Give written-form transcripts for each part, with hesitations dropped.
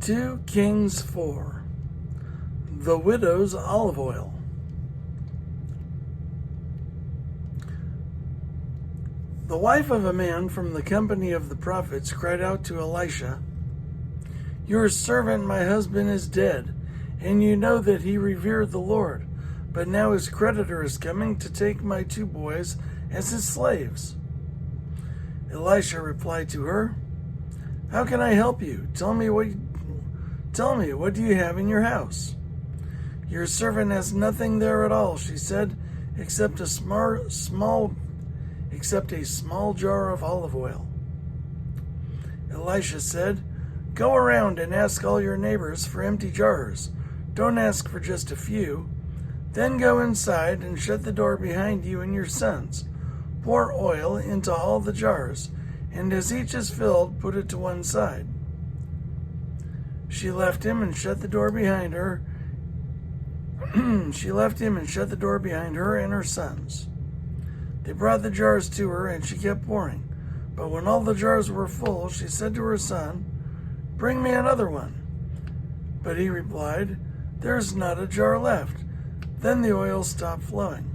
2 Kings 4. The widow's olive oil. The wife of a man from the company of the prophets cried out to Elisha, "Your servant, my husband, is dead, and you know that he revered the Lord. But now his creditor is coming to take my 2 boys as his slaves." Elisha replied to her, "How can I help you? Tell me, what do you have in your house?" "Your servant has nothing there at all," she said, except a small jar of olive oil. Elisha said, "Go around and ask all your neighbors for empty jars. Don't ask for just a few. Then go inside and shut the door behind you and your sons. Pour oil into all the jars, and as each is filled, put it to one side." She left him and shut the door behind her. She left him and shut the door behind her and her sons. They brought the jars to her, and she kept pouring. But when all the jars were full, she said to her son, "Bring me another one." But he replied, "There's not a jar left." Then the oil stopped flowing.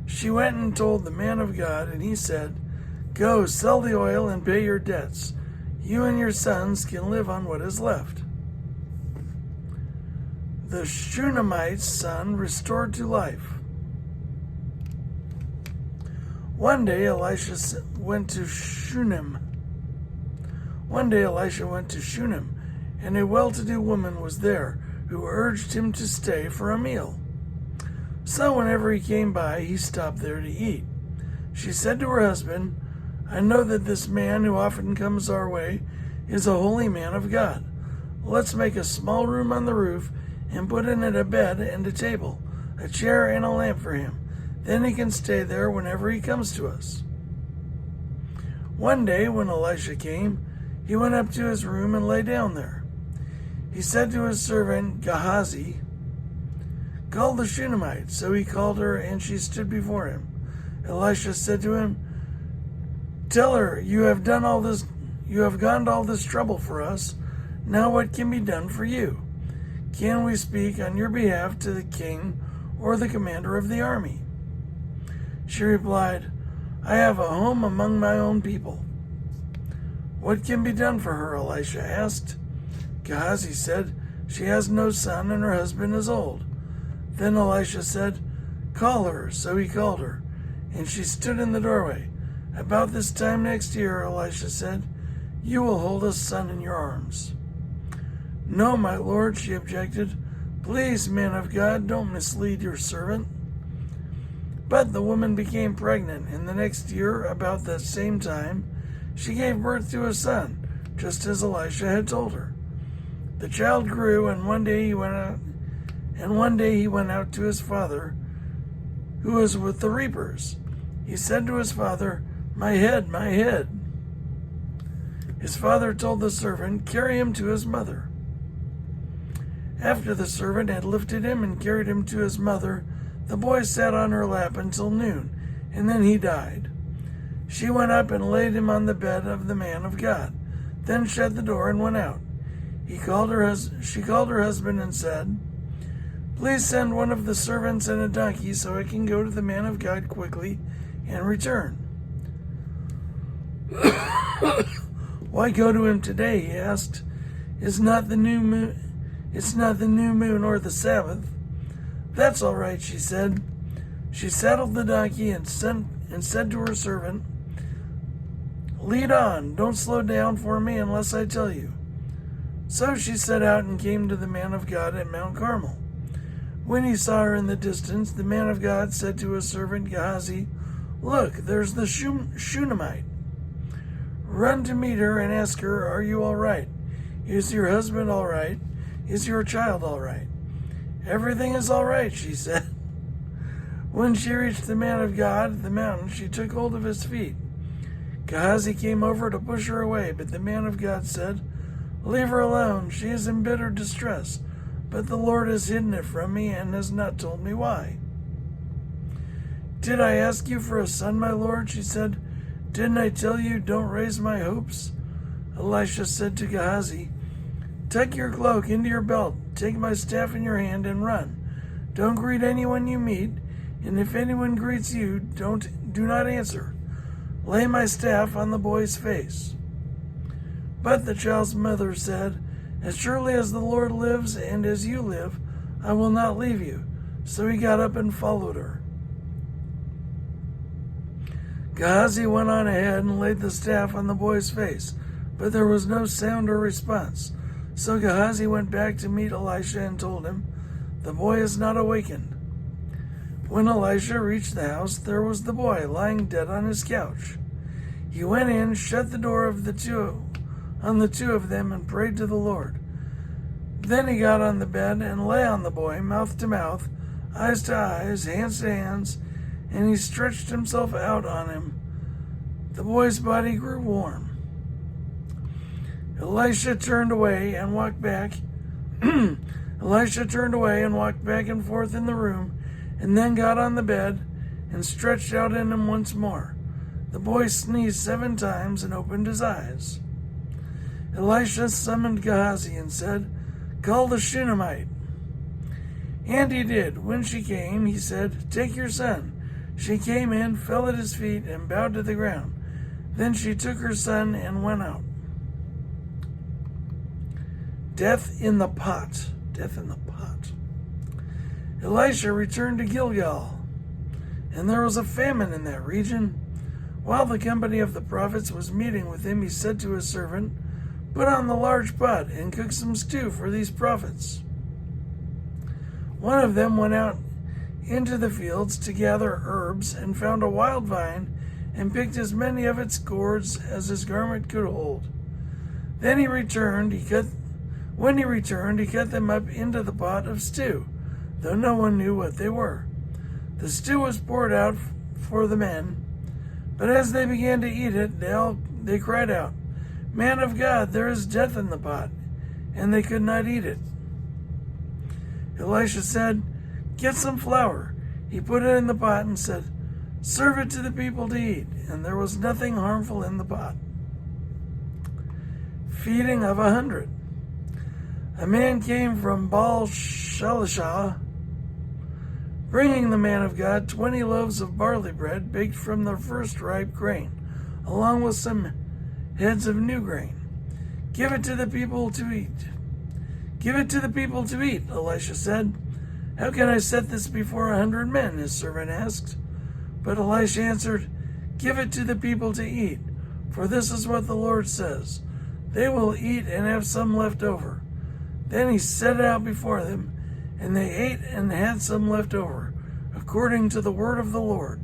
She went and told the man of God, and he said, "Go, sell the oil and pay your debts. You and your sons can live on what is left." The Shunammite's son restored to life. One day Elisha went to Shunem. And a well-to-do woman was there who urged him to stay for a meal. So whenever he came by, he stopped there to eat. She said to her husband, "I know that this man who often comes our way is a holy man of God. Let's make a small room on the roof and put in it a bed and a table, a chair and a lamp for him. Then he can stay there whenever he comes to us." One day when Elisha came, he went up to his room and lay down there. He said to his servant Gehazi, "Call the Shunammite." So he called her, and she stood before him. Elisha said to him, "Tell her, you have gone to all this trouble for us. Now what can be done for you? Can we speak on your behalf to the king or the commander of the army?" She replied, "I have a home among my own people." "What can be done for her?" Elisha asked. Gehazi said, "She has no son and her husband is old." Then Elisha said, "Call her." So he called her, and she stood in the doorway. "About this time next year," Elisha said, "you will hold a son in your arms." "No, my lord," she objected. "Please, man of God, don't mislead your servant." But the woman became pregnant, and the next year, about that same time, she gave birth to a son, just as Elisha had told her. The child grew, and one day he went out to his father, who was with the reapers. He said to his father, "My head, my head." His father told the servant, "Carry him to his mother." After the servant had lifted him and carried him to his mother, the boy sat on her lap until noon, and then he died. She went up and laid him on the bed of the man of God, then shut the door and went out. She called her husband and said, "Please send one of the servants and a donkey so I can go to the man of God quickly and return." "Why go to him today?" he asked. It's not the new moon or the Sabbath." "That's all right," she said. She saddled the donkey and said to her servant, "Lead on, don't slow down for me unless I tell you." So she set out and came to the man of God at Mount Carmel. When he saw her in the distance, the man of God said to his servant Gehazi, "Look, there's the Shunammite. Run to meet her and ask her, 'Are you all right? Is your husband all right? Is your child all right?'" "Everything is all right," she said. When she reached the man of God at the mountain, she took hold of his feet. Gehazi came over to push her away, but the man of God said, "Leave her alone. She is in bitter distress, but the Lord has hidden it from me and has not told me why." "Did I ask you for a son, my lord?" she said. "Didn't I tell you, don't raise my hopes? Elisha said to Gehazi, "Tuck your cloak into your belt, take my staff in your hand, and run. Don't greet anyone you meet, and if anyone greets you, do not answer. Lay my staff on the boy's face." But the child's mother said, "As surely as the Lord lives and as you live, I will not leave you." So he got up and followed her. Gehazi went on ahead and laid the staff on the boy's face, but there was no sound or response. So Gehazi went back to meet Elisha and told him, "The boy is not awakened." When Elisha reached the house, there was the boy lying dead on his couch. He went in, shut the door on the two of them, and prayed to the Lord. Then he got on the bed and lay on the boy, mouth to mouth, eyes to eyes, hands to hands, and he stretched himself out on him. The boy's body grew warm. Elisha turned away and walked back and forth in the room, and then got on the bed and stretched out in him once more. The boy sneezed 7 times and opened his eyes. Elisha summoned Gehazi and said, "Call the Shunammite." And he did. When she came, he said, "Take your son." She came in, fell at his feet, and bowed to the ground. Then she took her son and went out. Death in the pot. Death in the pot. Elisha returned to Gilgal, and there was a famine in that region. While the company of the prophets was meeting with him, he said to his servant, "Put on the large pot and cook some stew for these prophets." One of them went out into the fields to gather herbs and found a wild vine and picked as many of its gourds as his garment could hold. When he returned, he cut them up into the pot of stew, though no one knew what they were. The stew was poured out for the men, but as they began to eat it, they cried out, "Man of God, there is death in the pot," and they could not eat it. Elisha said, "Get some flour." He put it in the pot and said, "Serve it to the people to eat," and there was nothing harmful in the pot. Feeding of 100. A man came from Baal Shalishah, bringing the man of God 20 loaves of barley bread baked from the first ripe grain, along with some heads of new grain. "Give it to the people to eat." "Give it to the people to eat," Elisha said. "How can I set this before 100 men?" his servant asked. But Elisha answered, "Give it to the people to eat, for this is what the Lord says. They will eat and have some left over." Then he set it out before them, and they ate and had some left over, according to the word of the Lord.